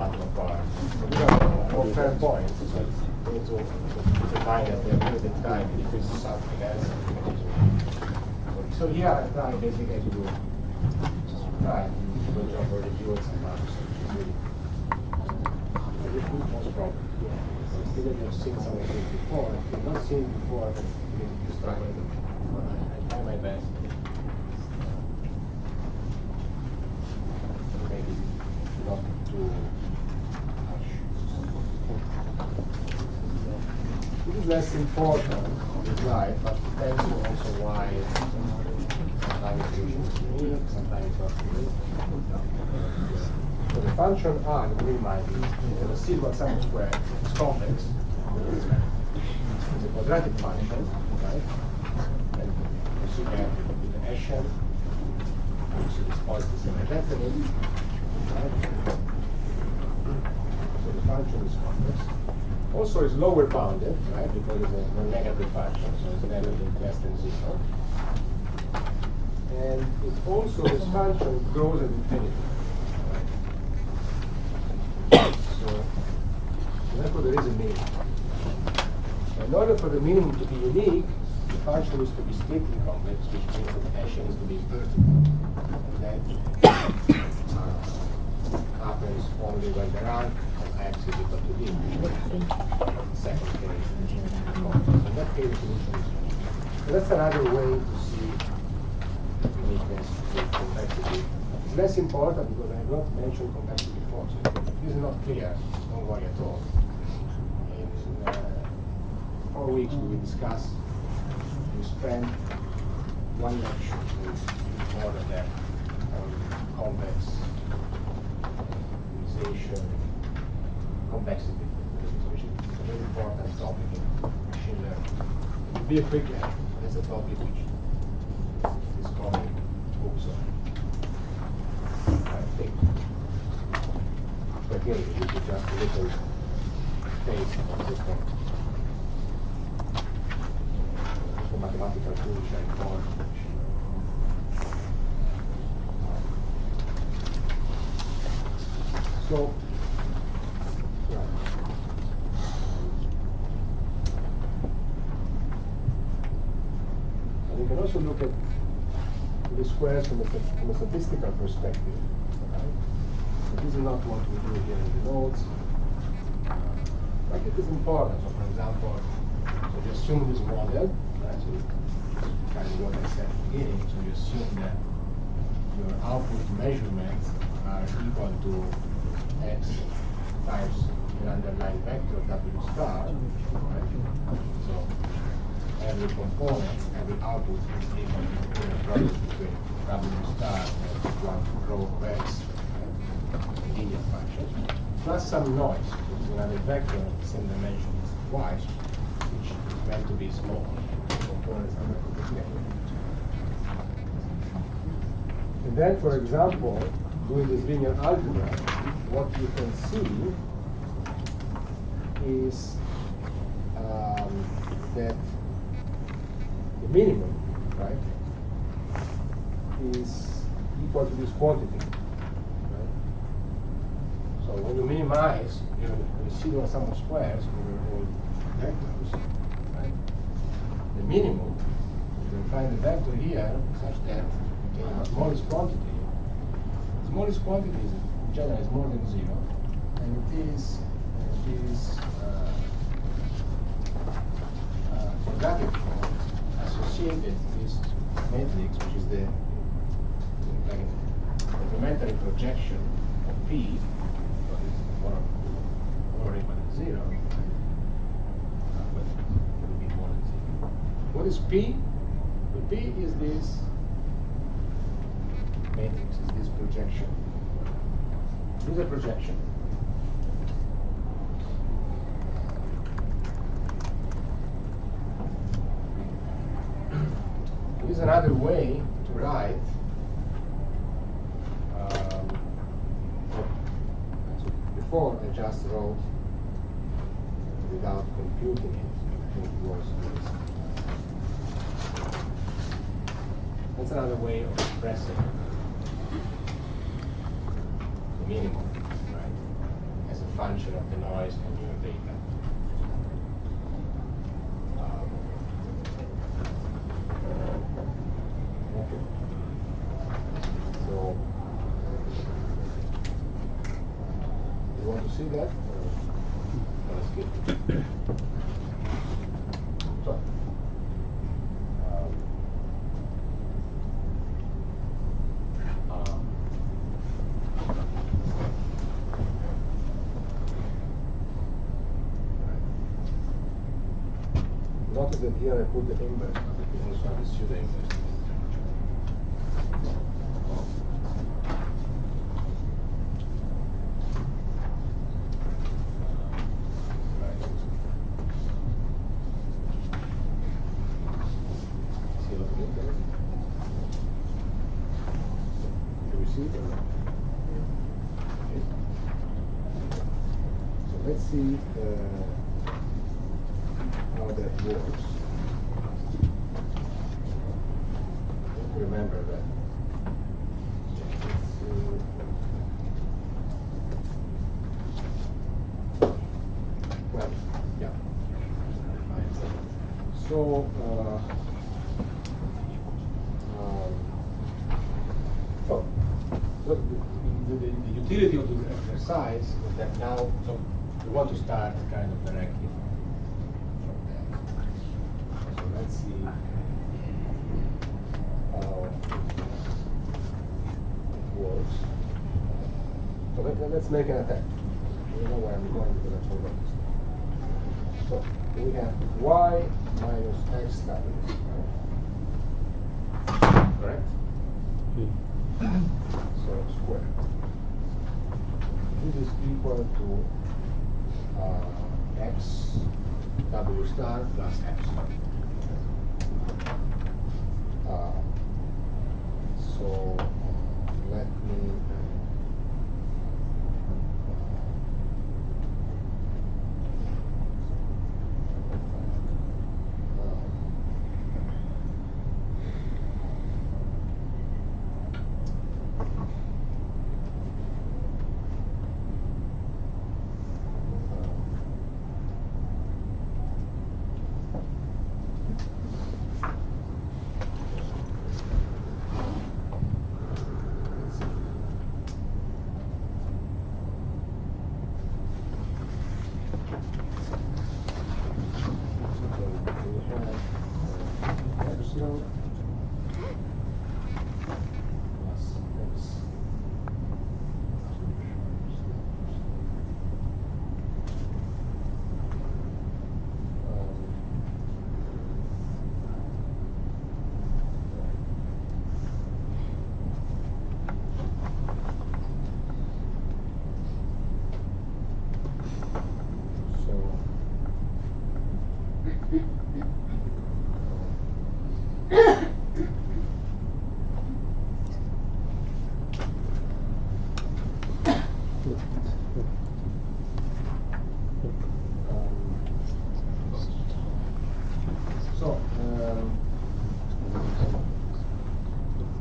Matlab part. We don't know no fair points, so we need to define that the limited time if it's something else. So here I'm trying basically to do right, good job for review some marks. Most probably. Even if you've seen some of this before, if you've not seen it before, then you need to struggle. I try my best. Maybe not too harsh. It is less important on the slide, but it tells you also why sometimes it's unique, sometimes it's not unique. So the function R, the remind is the residual sum of squares is complex. It's a quadratic function, right? And you see that with the Hessian, you see this positive symmetry, right? So the function is complex. Also, it's lower bounded, right? Because it's a negative function, so it's never less than 0. And it also, this function grows at infinity. So therefore there is a minimum. In order for the minimum to be unique, the function is to be strictly complex, which means that the Hessian is to be vertical. And that happens only when the rank of x is equal to d. Second case. In that case, the solution is unique. So that's another way to see uniqueness with complexity. It's less important because I have not mentioned complexity before. So if this is not clear, don't worry at all. In 4 weeks we will discuss, we spend one lecture, more than that, on complex optimization, complexity, which is a very important topic in machine learning. It will be a quick lecture. That's a topic which is coming also. I think. But again, it is just a little taste of this one. For mathematical tools and important. So, right. And you can also look at the squares from a statistical perspective. Right? So this is not what we do here in the notes, but it is important. So, for example, so you assume this model, right? So kind of what I said at the beginning. So you assume that your output measurements are equal to x times an underlying vector w star. Right? So every component, every output is equal to the product between w star and one row of x, a linear function, plus some noise, which is another vector of the same dimension as y, which is meant to be small. The components are meant to be small. And then, for example, doing this linear algebra, what you can see is that the minimum, right, is equal to this quantity, right? So when you minimize your residual sum of squares over all vectors, right, the minimum, you can find the vector here such that the smallest quantity is in general is more than 0, and it is quadratic form associated with this matrix, which is the complementary projection of P, so this is more or equal to 0, but it will be more than 0. What is P? The P is this matrix, is this projection. This is a projection. This is another way to write before I just wrote without computing it. I think it was this. That's another way of expressing the minimum, right? function of the noise and your data. Okay. So, you want to see that? Let's skip it. So, notice that here I put the inverse, but you can also have the pseudo inverse. See what I mean there? Do you see it or not? Okay. So let's see how that works. Remember that. Well, yeah. So, the utility of the exercise is that now, so we want to start kind of directly from that. So let's see how it works. So let's make an attempt. You know where I'm going because I told you. So we have y minus x W, right? Correct? So square. This is equal to x W star plus epsilon. So let me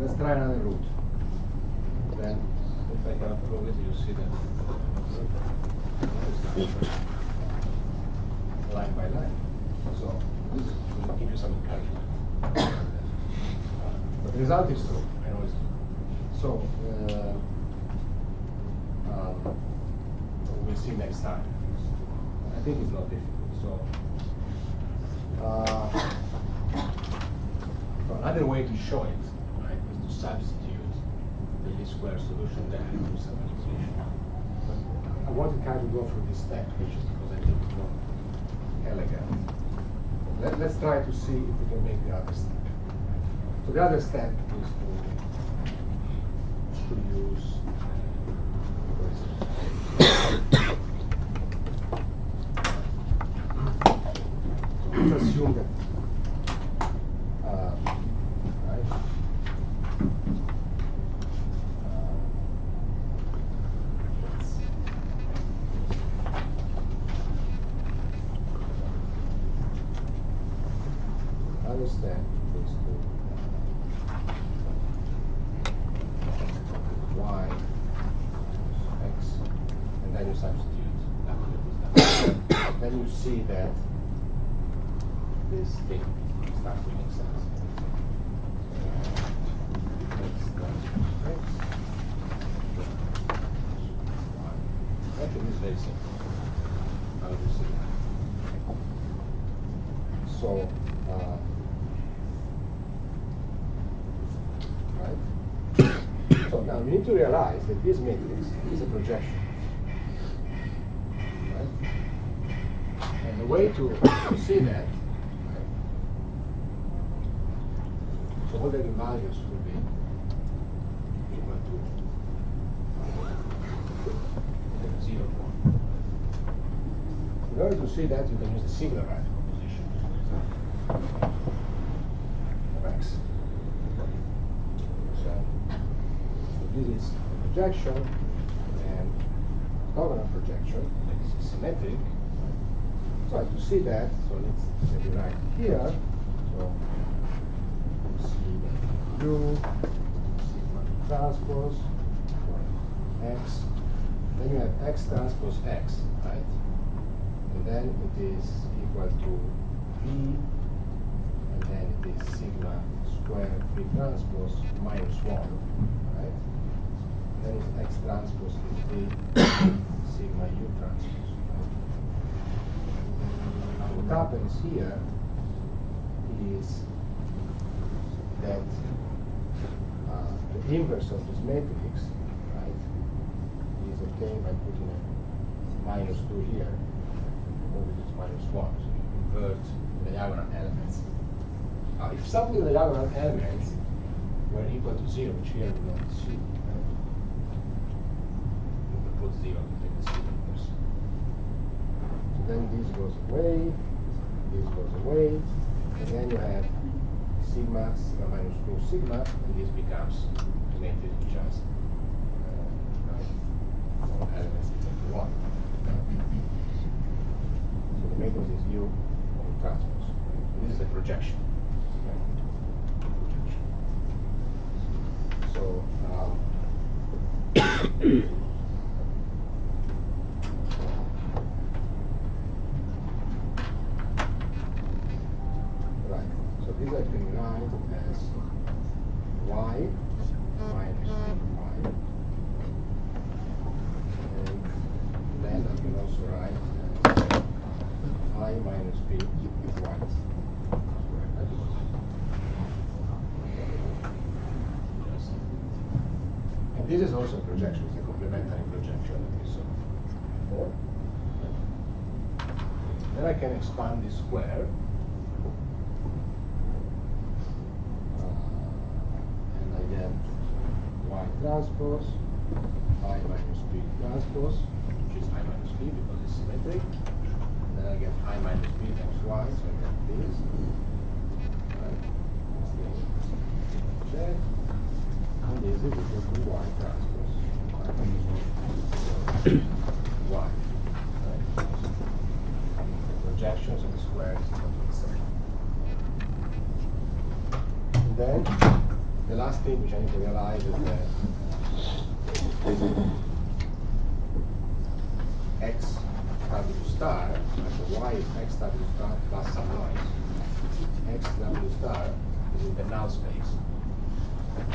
let's try another route. Then, if I can upload it, you see that line by line. So this will give you some encouragement. But the result is true. I know it's true. So we'll see next time. I think it's not difficult. So another way to show it, right, is to substitute the least square solution there and do some manipulation. But I wanted kind of go through this step, which is because I think it's more elegant. Let's try to see if we can make the other step. So the other step is to use let's assume that other step is to y x, and then you substitute. then you see that this thing starts to make sense. Actually, it's very simple. How do you see that? So, right? So now you need to realize that this matrix is a projection. Right? And the way to see that, right? So all the values will be equal to 0, 1. In order to see that, you can use the singular radical position of x. So this is a projection, and orthogonal projection that is symmetric. So to see that, so let's maybe write here. So see U sigma transpose for x. Then you have x transpose x, right? And then it is equal to V, and then it is sigma square V transpose minus 1, right? Then it's x transpose is V sigma U transpose. Right? Now what happens here is that the inverse of this matrix, right, is obtained by putting a minus 2 here. It's minus 1, so you invert the diagonal elements. If some of the diagonal elements were equal to 0, which here we don't see, right? We will put 0 to take the 0 inverse. So then this goes away, and then you have sigma, sigma minus 2 sigma, and this becomes the matrix which has all elements equal to 1. So the matrix is U of transpose. And this is a projection. So right. So this I can write as y minus y. And then I can also write as I minus b y. And this is also a projection, it's a complementary projection that we saw before. Then I can expand this square. And I get y transpose, I minus b transpose, which is I minus b because it's symmetric. And then I get I minus b times y, so I get this. Right? Check. And this is equal to y transpose. Y. Right? The projections of the square is equal to itself. And then the last thing which I need to realize is that x w star, so y is x w star plus some noise. X w star is in the null space of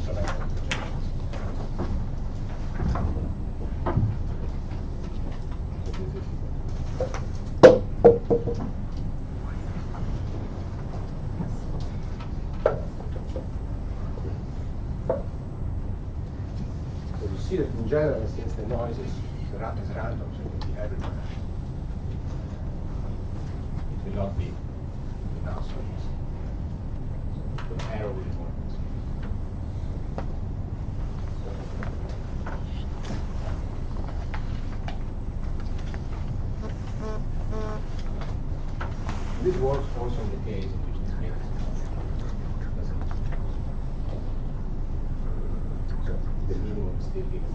complementary projections. So this is so you see that in general, since the noise is random, so it will be everywhere. It will not be in null space. So the error will be more. This works also in the case in which this matrix is doesn't. So the minimum is still given.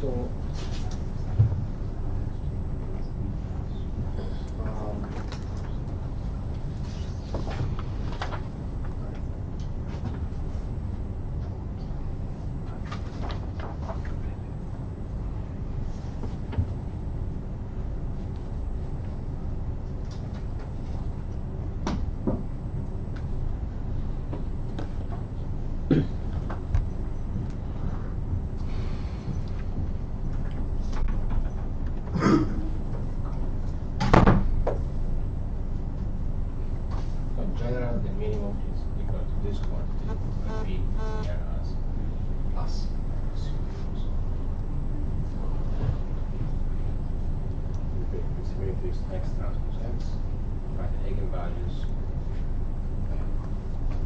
So in general, the minimum is equal to this quantity, and B here as plus. We take this matrix X transpose X, write the eigenvalues,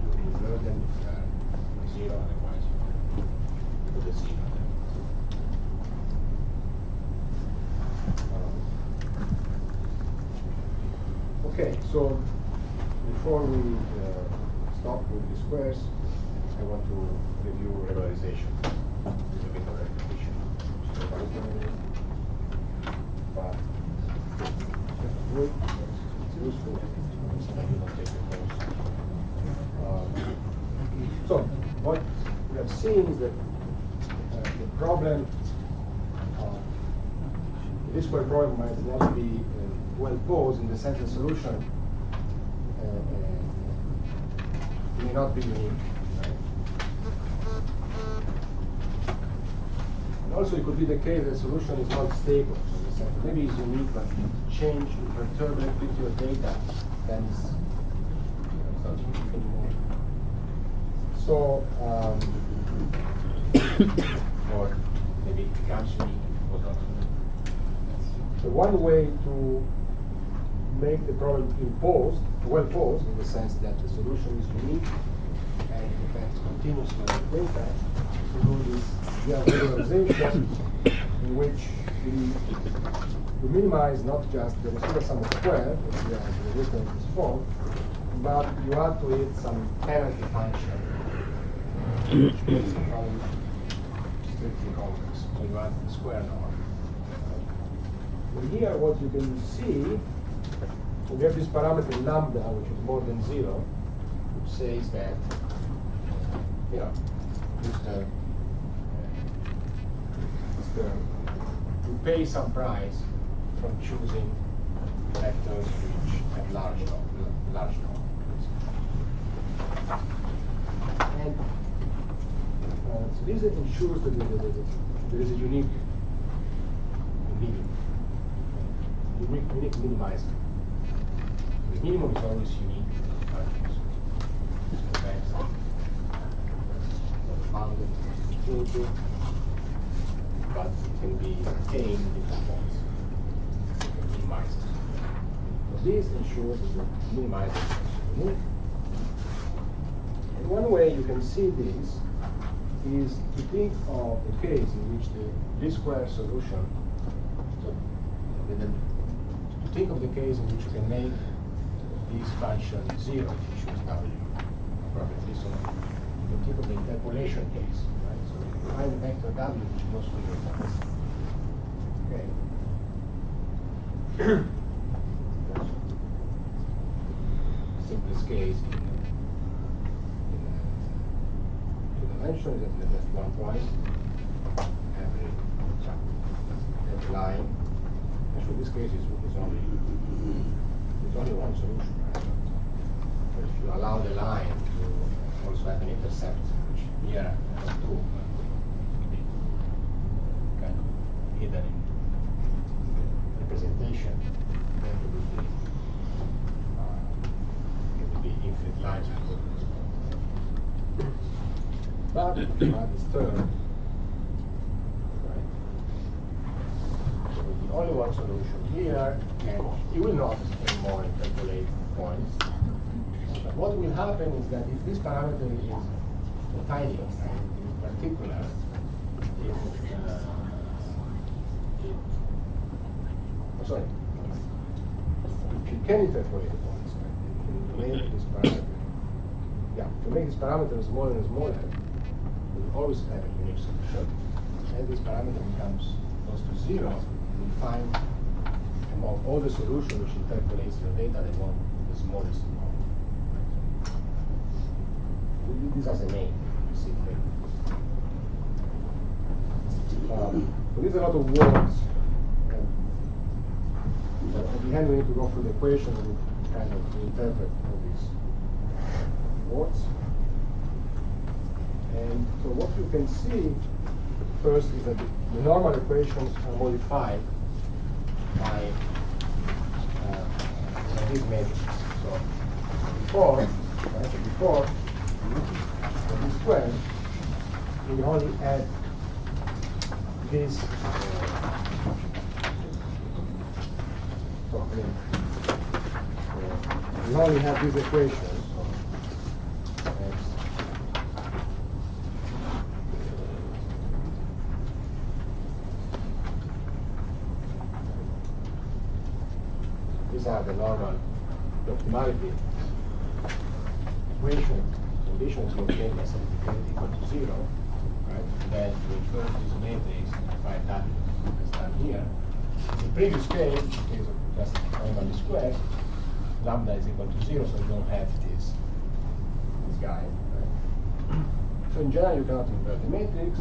you invert them if they are 0, otherwise you put a 0 there. Okay, so before we stop with the squares, I want to review regularization. A little bit of repetition. So but it's useful so that you don't take the course. So what we have seen is that the problem, this square problem might not be well posed in the central solution. May not be unique. Right? And also it could be the case that the solution is not stable. So maybe it's unique, but change, perturb the electricity of data, then it's not unique anymore. So, or maybe it becomes unique or not. So one way to make the problem imposed, well posed, in the sense that the solution is unique and it depends continuously on the data, to do this regularization in which we minimize not just the residual sum of square, which we have written in this form, but you add to it some penalty function, which makes the problem strictly convex. So you add the square norm. And here what you can see, we have this parameter lambda, which is more than 0, which says that, you pay some price from choosing vectors which have large norm. And so this ensures that there is a unique minimizer. The minimum is always unique. Bounded, included, but it can be obtained in different forms. Minimized. So this ensures that the minimizer is unique. And one way you can see this is to think of a case in which the D-square solution. So, to think of the case in which you can make this function 0 if you choose W perfectly. So you can think of the interpolation case, right? So you find the vector W which goes through your points. Okay. Simplest case in dimension is that there's 1 point every line. Actually, this case is only one solution, right? But if you allow the line to also have an intercept, which here has 2, kind of hidden in the representation, then it would be infinite lines. But if you have this term, right? So the only one solution here, and it will not anymore interpolate points. But what will happen is that if this parameter is the tiniest, and in particular, if you can interpolate points, right? You can make this parameter. Yeah, to make this parameter smaller and smaller, you always have a unique solution. as this parameter becomes close to 0, we find among all the solutions which interpolates your data, the one with the smallest norm. This has a name, you see. So there's a lot of words. But at the end, we need to go through the equation and kind of interpret all these words. And so what you can see first is that the normal equations are modified by these matrices. So before, right, before this square, we only add this. We only have these equations. So these are the normal optimality equation conditions you obtain by simplification equal to 0, right? Then we refer to this matrix and find that as done here. In the previous case, in case of just normally squared, lambda is equal to 0, so you don't have this guy. Right? So in general, you cannot invert the matrix.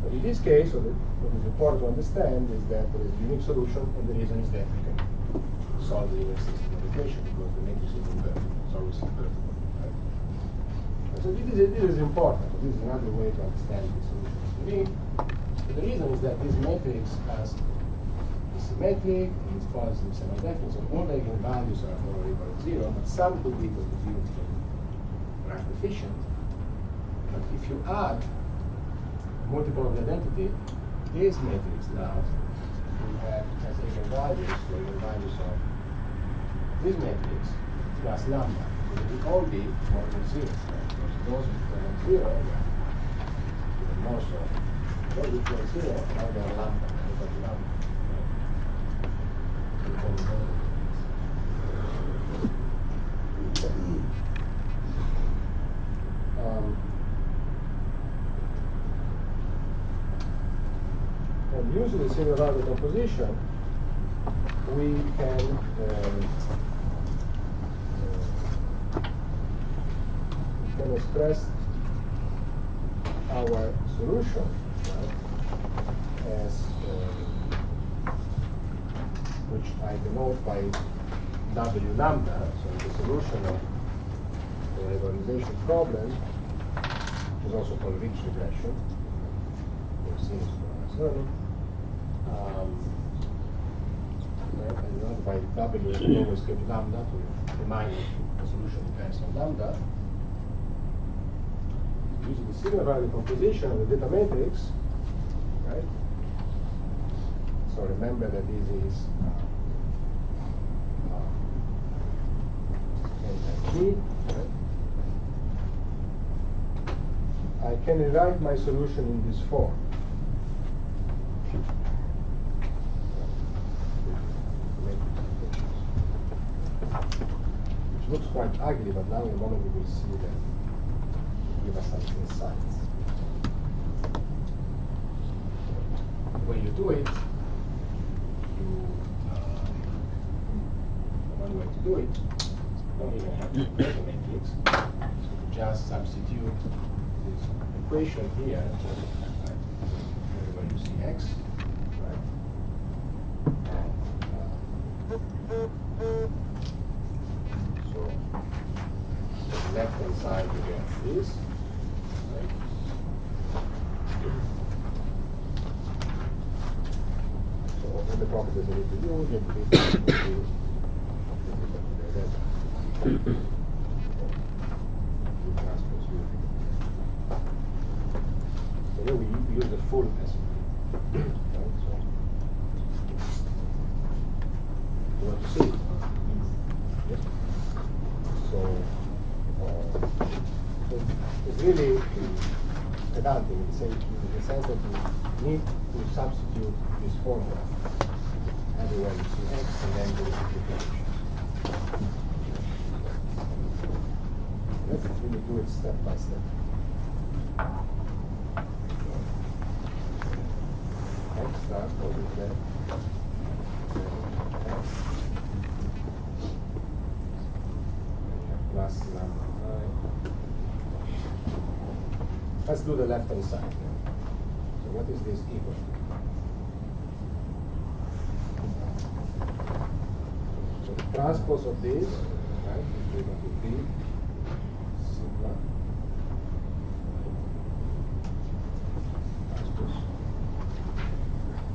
But in this case, what is important to understand is that there is a unique solution, and the reason is that we can solve the linear system of equation because the matrix is inverted. It's always invertible. Right? So this is important. This is another way to understand the solution is unique. The reason is that this matrix has symmetric, and it follows the semi-definite, so all the eigenvalues are more or equal to 0, but some could be equal to 0 to rank efficient. But if you add multiple of the identity, this matrix now will have as eigenvalues the eigenvalues of this matrix plus lambda. It will all be more than 0. Right? Those with more than 0, even more so. Those with more than 0, now they are lambda, equal to lambda. And using the single value composition, we can express our solution, right, as which I denote by W lambda, so the solution of the regularization problem, which is also called Ridge regression. We've seen this for us earlier. Right, and denoted by W always give lambda to remind the solution depends on lambda. Using the single value composition of the data matrix, right? So remember that this is G, right? I can rewrite my solution in this form. Which looks quite ugly, but now in a moment we will see that it gives us some insights. When you do it, one way to do it, you don't even have to invert the matrix. So you just substitute this equation here, right? Where you see x, right? So the left hand side you get this, right? So all the properties we need to use, so here we use the full S&P. Right? So you want to see it? Yes. So it's really pedantic in the sense that you need to substitute this formula everywhere you see x and then do the multiplication. Let's really do it step by step. transpose is the plus lambda I. Let's do the left hand side. So what is this equal to? So the transpose of this, right, is equal to B sigma transpose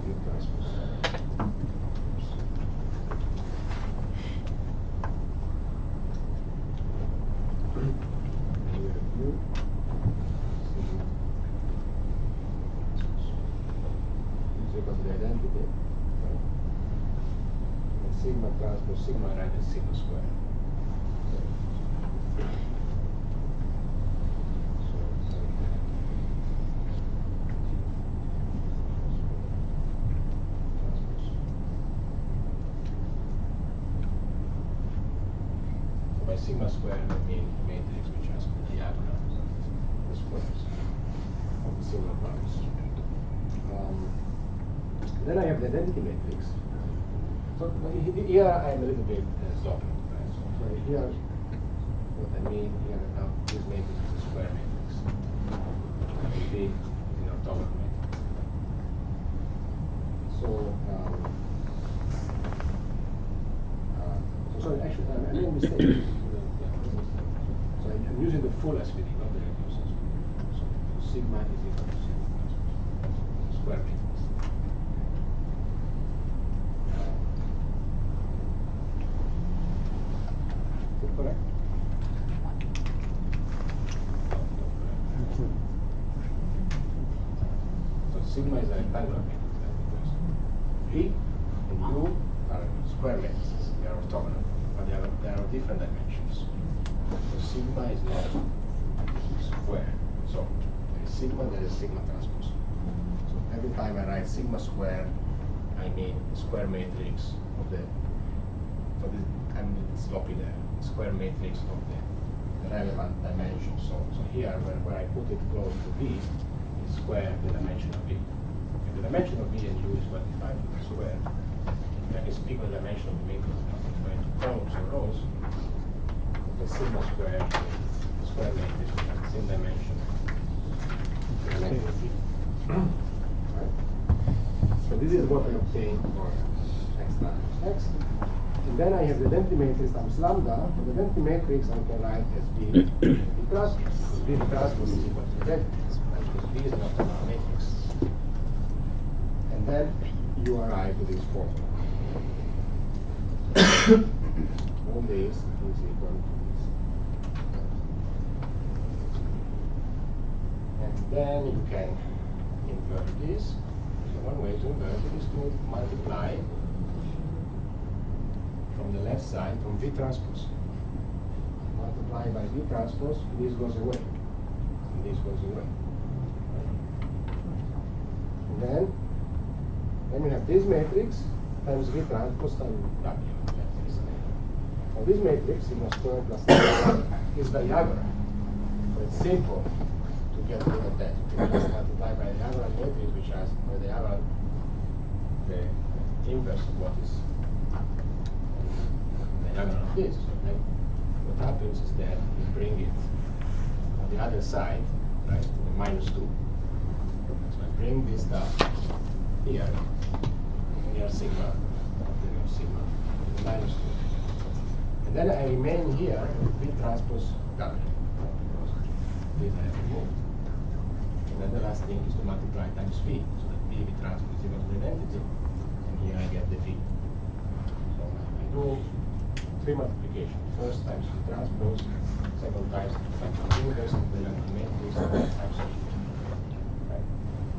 B transpose. Sigma transpose sigma right is sigma square. So by sigma square I mean matrix which has diagonal the squares of the sigma powers. Then I have the identity matrix. So here I am a little bit sloppy. Right? So here, what I mean here now, this matrix is a square matrix. B is an orthogonal matrix. So, sorry, actually, I made a mistake. So I'm using the full SPD, not the reduced SPD. So sigma is equal to sigma square matrix. Correct? So sigma is a rectangular matrix, because V and U are square matrices. They are orthogonal, but they are of different dimensions. So sigma is not square. So there is sigma, there is sigma transpose. So every time I write sigma square, I mean square matrix of the. So this, I'm sloppy there. Square matrix of the relevant dimension. So here, where I put it close to V, is square the dimension of V. If the dimension of V and U is what defined for the square, then I speak of the dimension of the matrix going to columns or rows, the sigma square is the square matrix which has the same dimension. Right? So this is what I obtained for X times X. And then I have the identity matrix times lambda. For the identity matrix, I can write as B transpose. B transpose is equal to the identity, because B is an orthogonal matrix. And then you arrive to this formula. All this is equal to this. And then you can invert this. So one way to invert it is to multiply from the left side, from V transpose. Multiply by V transpose, this goes away. And this goes away. And then you have this matrix times V transpose times W. So this matrix, sigma squared plus is diagonal. So it's simple to get rid of that. You can just multiply by a diagonal matrix which has the diagonal, the inverse of what is diagonal of this. So then what happens is that you bring it on the other side, right, to the -2. So I bring this stuff here, near sigma, -2. And then I remain here with V transpose W. This I have removed. And then the last thing is to multiply times V, so that V transpose is equal to the identity, and here I get the V. So I do 3 multiplications. First times V transpose, second times the inverse of the matrix, times V. Right?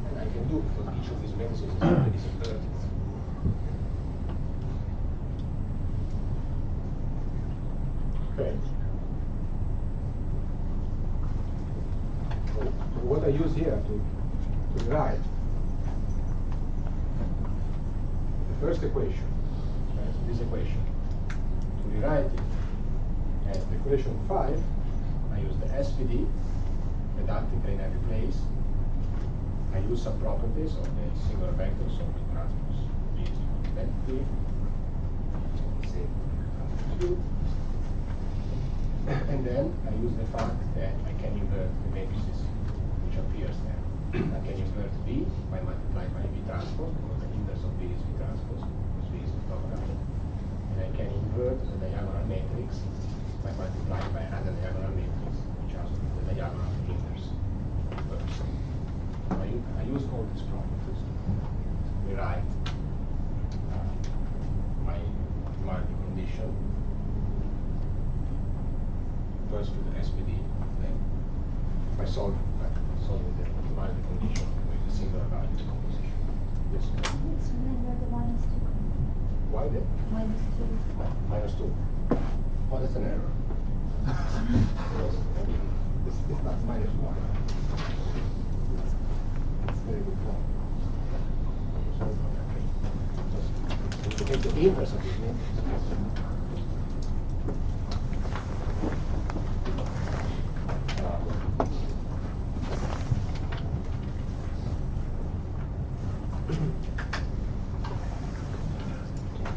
And I can do, because each of these matrices is inverted. Okay. So what I use here to write the first equation, right, this equation, to rewrite it as the equation 5, I use the SPD, pedantically in every place, I use some properties of the singular vector, so V transpose B is identity. Say Q. And then I use the fact that I can invert the matrices which appears there. I can invert B by multiplying by V transpose, because the inverse of B is V transpose, because V is orthogonal. And I can invert the diagonal matrix by multiplying by another diagonal matrix, which has the diagonal inverse. So I use all these properties to rewrite my multi-condition first with the SPD, then by solving the multi-condition with the singular value decomposition. Yes? It's remember the -2. Why then? -2. -2. Oh, that's an error. It's not -1. It's very good point. So you take the inverse of this matrix.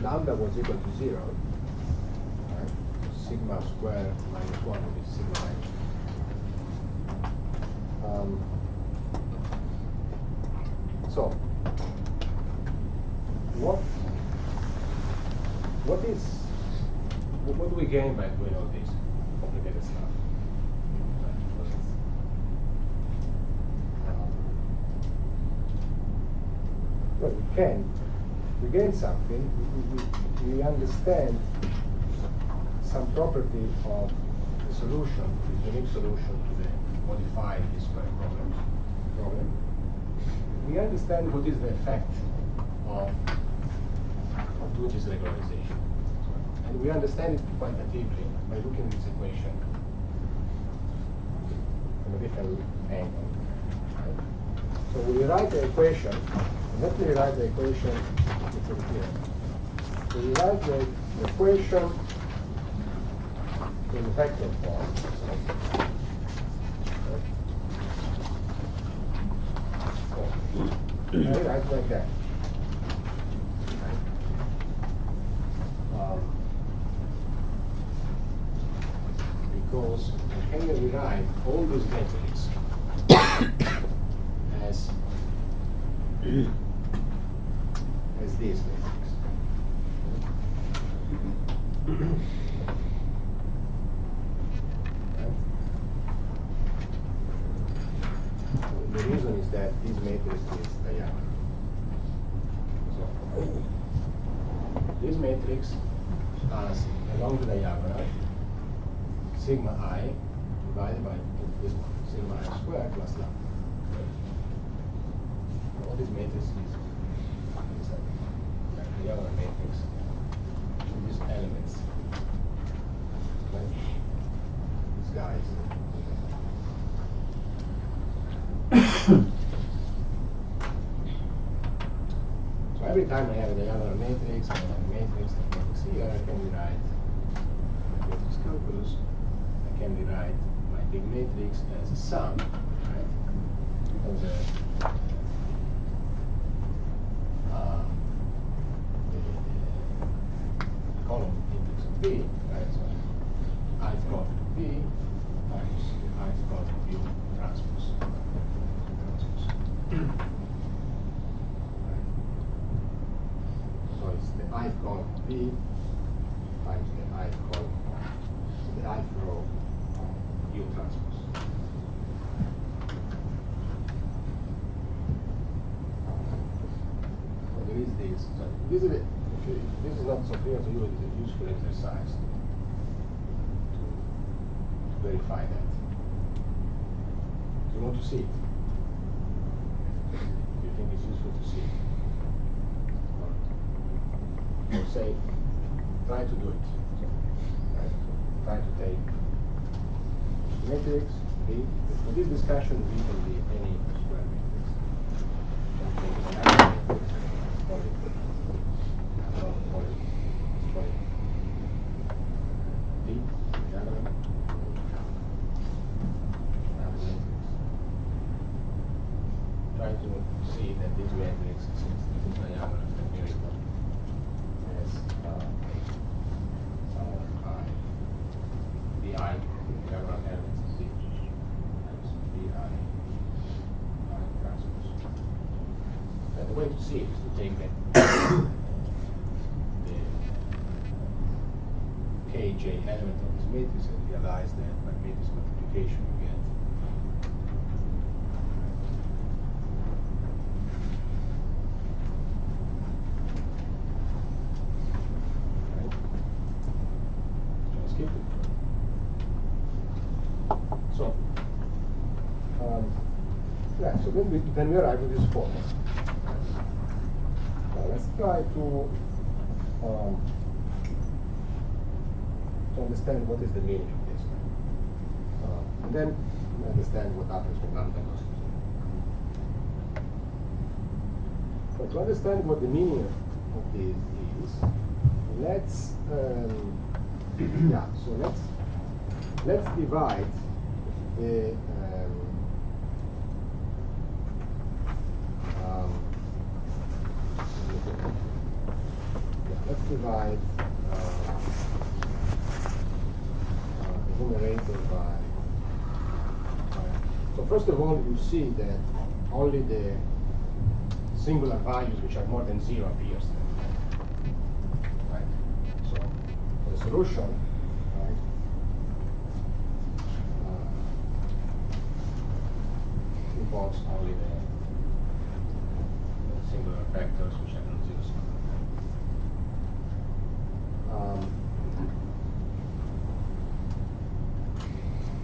Lambda was equal to 0, right? Sigma squared minus 1 will be sigma minus 2. So, what do we gain by doing all this complicated stuff? Well, we gain something. We understand some property of the solution, the unique solution to the modified square problem. We understand what is the effect of doing this regularization. And we understand it quantitatively by looking at this equation from a different angle. Right? So we rewrite the equation. Let me rewrite the equation. It's over here. So we write the equation in vector form. So I write it like that. Because I can rewrite all these matrices as this matrix. The reason is that this matrix is diagonal. So this matrix has along the diagonal sigma I divided by this one, sigma I squared plus lambda. All this matrix is a diagonal matrix with these elements. Right? These guys. So every time I have a diagonal matrix, I have a matrix here, I can rewrite my matrix calculus. I can rewrite my big matrix as a sum, right? Of the column index of B, right? So ith column of B times the ith column of U transpose. Right? So it's the ith column of B times the ith column of the ith row U transpose. So there is this. So this is it. If this is not so clear to you, it is a useful exercise to verify that. You want to see it. You think it's useful to see it. Or say, try to do it. Right? Try to take matrix B. For this discussion, B can be any square matrix. Try to see that this matrix, since it is diagonal and numerical, has bi diagonal elements z times bi transpose. And the way to see it is to take the kj element of this matrix and realize that by matrix multiplication you get skip it. So, yeah, so then we arrive at this formula. Now let's try to understand what is the meaning of this. And then understand what happens when lambda goes to 0. But to understand what the meaning of this is, let's yeah, so let's divide the let's divide the numerator by so first of all you see that only the singular values which are more than 0 appears there. Right? So for the solution, right, involves only the singular vectors which are non-zero sum.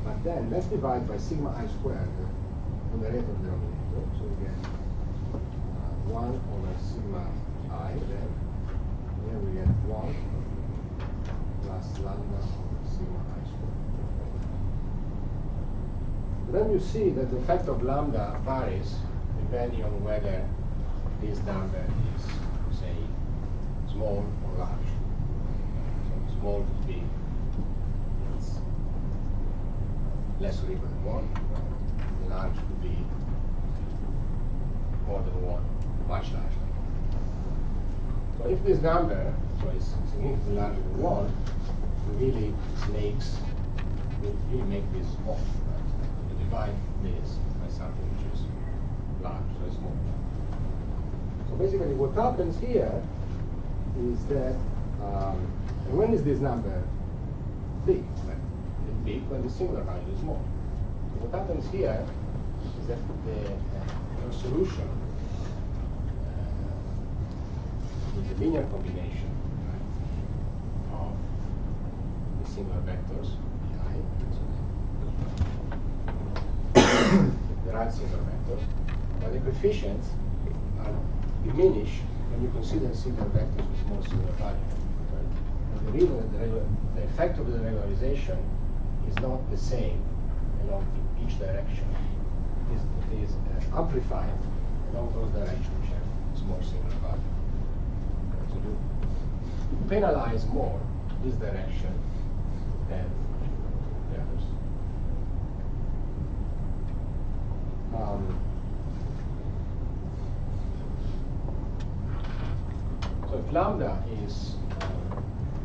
But then let's divide by sigma I squared on the rate of denominator. So we get 1 over sigma I, then here we get 1 plus lambda over sigma I squared. Then you see that the effect of lambda varies depending on whether this number is, say, small or large. So small would be it's less or equal than 1. Large would be more than 1, much larger. So if this number is significantly larger than 1, it really make this small. Right? You divide this by something which is large, so it's small. So basically what happens here is that, and when is this number big? Right? It's big when the singular value is small. So what happens here is that your solution is a linear combination, right, of the singular vectors, I, the right singular vectors, but the coefficients are diminished when you consider singular vectors with small singular value. Right? And the reason that the effect of the regularization is not the same along each direction. It is amplified along those directions which have small singular value. So you penalize more this direction than the others. So if lambda is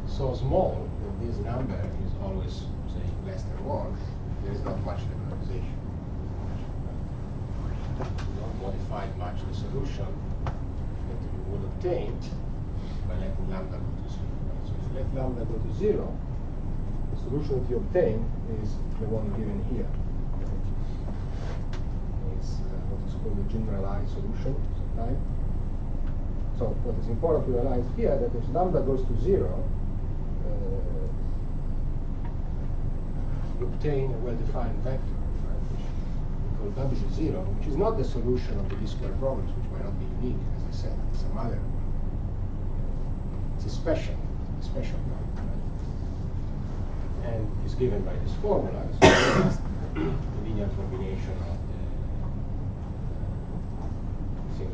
so small that this number is always, say, less than 1, there is not much regularization. You don't modify much the solution that you would obtain by letting lambda go to 0. So if you let lambda go to 0, the solution that you obtain is the one given here. It's what is called the generalized solution sometimes. So what is important to realize here that if lambda goes to 0, you obtain a well-defined vector, right, which we call W0, which is not the solution of the least-square problems, which might not be unique, as I said, some other. It's a special number, right? And is given by this formula. So it's the linear combination of the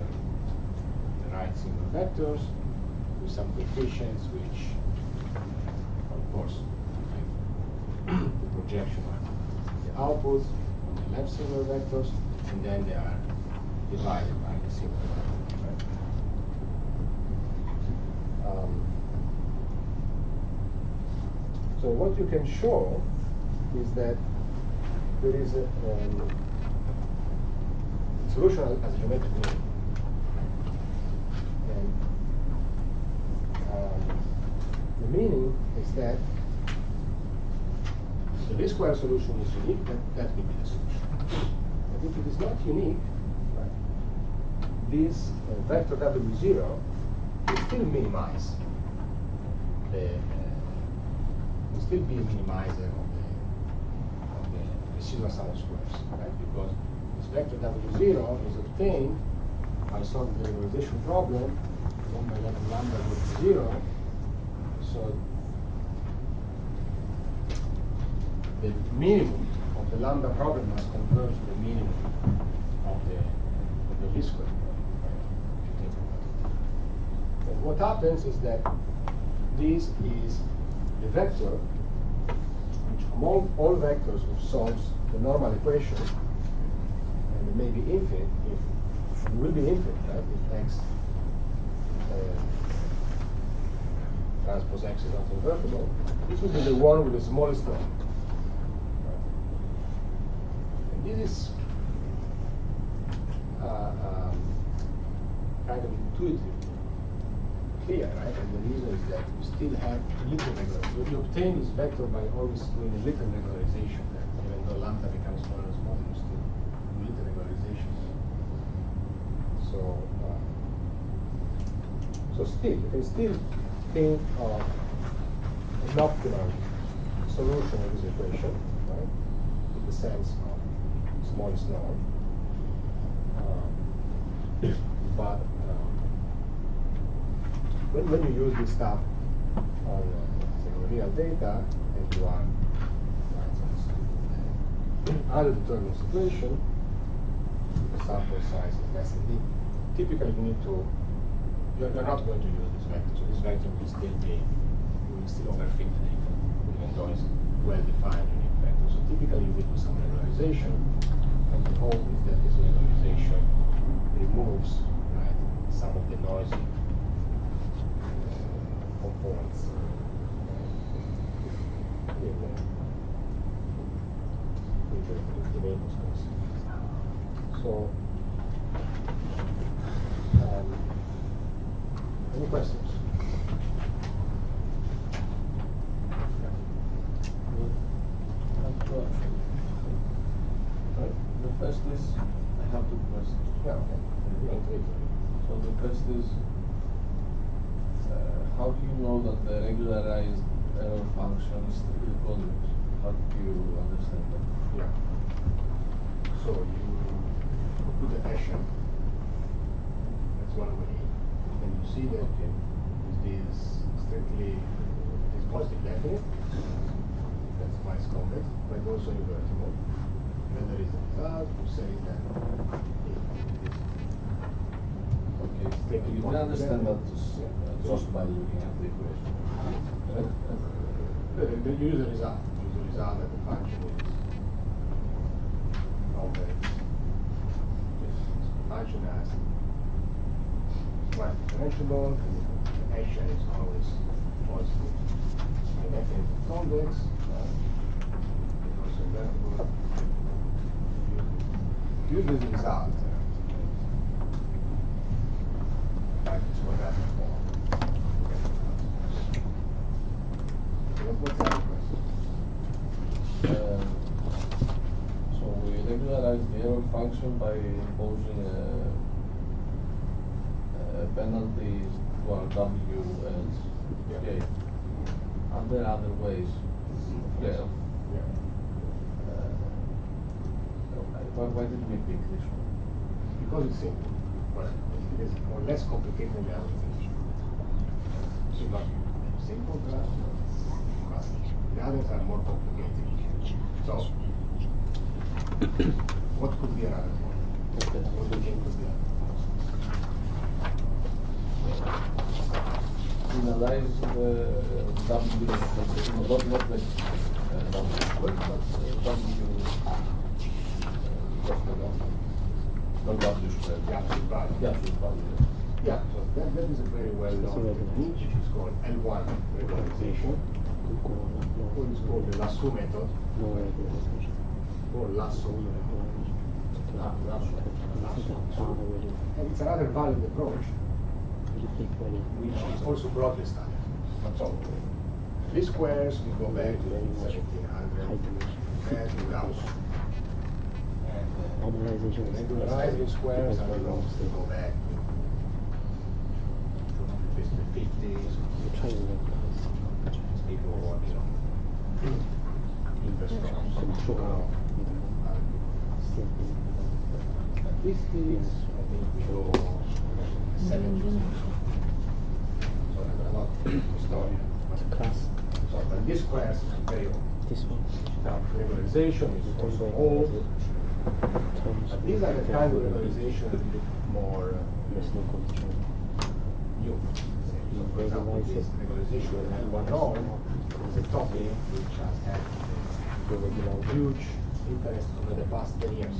right single vectors with some coefficients which, of course, like the projection on the outputs on the left single vectors, and then there are divided by the single value. Right? So what you can show is that there is a solution as a geometric mean. And the meaning is that the least square solution is unique, that will be the solution. But if it is not unique, right, this vector W0 will still minimize will still be a minimizer of the residual sum of squares, right? Because this vector W0 is obtained by solving the regularization problem, then by letting lambda go to 0. So the minimum of the lambda problem must converge to the minimum of the least square problem, right? And what happens is that this is the vector which among all vectors which solves the normal equation, and it may be infinite, if it will be infinite, right? If x transpose x is not invertible, this will be the one with the smallest norm. Right? And this is kind of intuitive, clear, right? And the reason is that we still have a little regularization. You obtain this vector by always doing a little regularization. That even though lambda becomes smaller and smaller, you still do little regularization. So, still, you can still think of an optimal solution of this equation, right? In the sense of smallest norm. But when you use this stuff on real data, and you are under determined situation, the sample size is less than d. Typically, you need to. You're not going to use this vector, so this vector will still be. You will still overfit the data, even though it's well-defined unique vector. So typically, you will do some regularization, and the hope is that this regularization removes, right, some of the noisy components in the neighbor space. So, any questions? The first is, I have two questions. Yeah, okay. So the first is, how do you know that the regularized error function is strictly convex? How do you understand that? Yeah. So you put the Hessian. That's one way. And you see that it is strictly is positive definite. That's why it's convex, but also invertible. Then there is the result, you say that okay, you can understand that just by looking at the equation. You use the result. You use the result that the function is convex. The function has one differentiable, and the Hessian is always positive. And definite convex, also invertible. Use this result. Like this quadratic form. What's the other question? So we regularize the error function by imposing a penalty to our WLs. Yeah. Okay. Are there other ways? Yes. Yeah. Why did we pick this one? Because it's simple. Well, it is more less complicated than the other things. It's not simple, but the others are more complicated. So, what could be another one? What do you think could be another one? Analyze the W, not the W squared, but W just the one. not value square. the absolute value. The absolute value. Yeah, so that is a very well-known technique, which is called L1 regularization, or it's called the lasso method, or lasso. And it's another valid approach, which is also broadly studied. So, these squares we go back to 1700 and Gauss. And regularizing squares, I don't know, we go back to the 50s. People want, interest from statistics, I think we go 70s. So I'm not a historian. So, but these squares are very old. Now, regularization is also old. But these are the kind of regularization that look more new. So, for example, this regularization of L1 norm is a topic which has had huge interest over the past 10 years.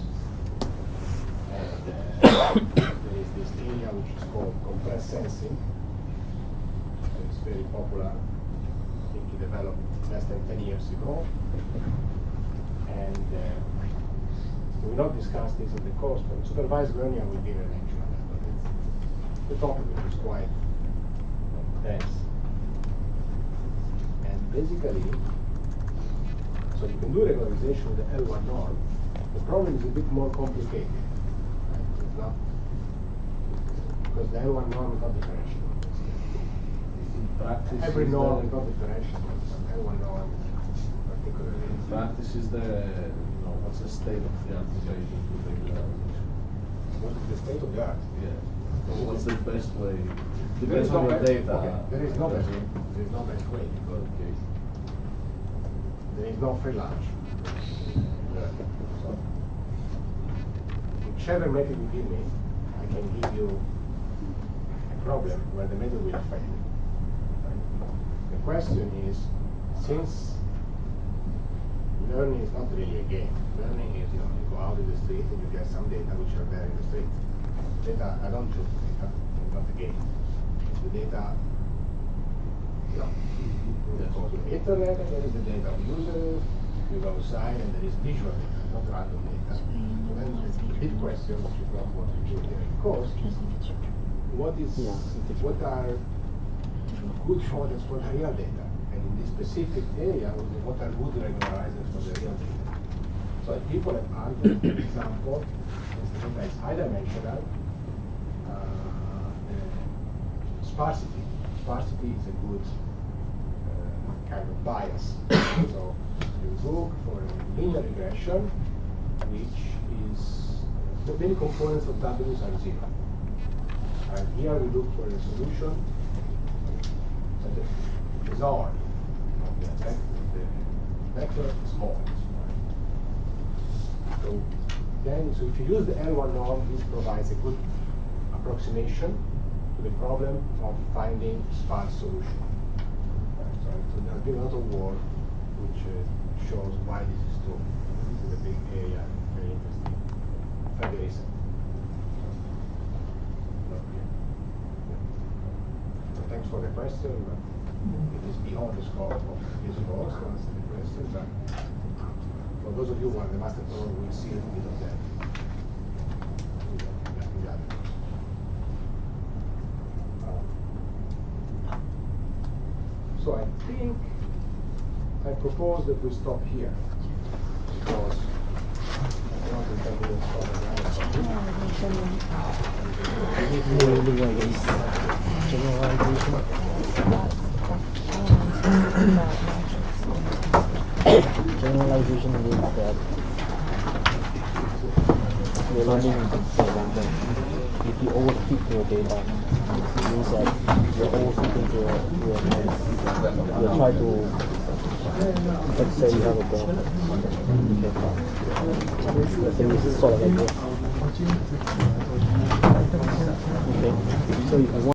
And there is this area which is called compressed sensing. It's very popular. I think it developed less than 10 years ago. And we will not discuss this in the course, but supervised learning I will give a lecture on that. But it's the topic which is quite dense. And basically, so you can do regularization with the L1 norm. The problem is a bit more complicated. Right? It's not, because the L1 norm is not differentiable. Practice Every is norm the, is not differentiable. L1 norm is particularly. practice is the, what's the state of the art equation to regularization? What is the state of the art? Yeah. What's the best way? There is Depends no on your best, data. okay, there is no best way. There is no best way because there is no free lunch. So, whichever method you give me, I can give you a problem where the method will fail. Right? The question is, since learning is not really a game, learning is, you go out in the street and you get some data which are there in the street. Data, I don't choose data, it's not a game. The data, it goes to the internet, and there is the data of users, you go outside and there is visual data, not random data. So then the big question, which is not what we do here in course, is what are good models for the real data? And in this specific area, what are good regularizers for the real data? So people have argued, for example, since the data is high-dimensional, sparsity. Sparsity is a good kind of bias. So you look for a linear regression, which is the many components of W's are zero. And here we look for a solution that the norm of the vector is small. So if you use the L1 norm, this provides a good approximation to the problem of finding sparse solution. So there has been a lot of work which shows why this is true. This is a big area, very interesting. Very recent. So thanks for the question, but it is beyond the scope of this course to answer the question. But for those of you who are the master program, we will see a little bit of that. So I think I propose that we stop here because I don't intend to stop Generalization means that you're learning, for example, if you overfit your data, it means that you're overfitting to a noise. You try to, let's say you have a graph. Let's say this is sort of like this. Okay, so if you want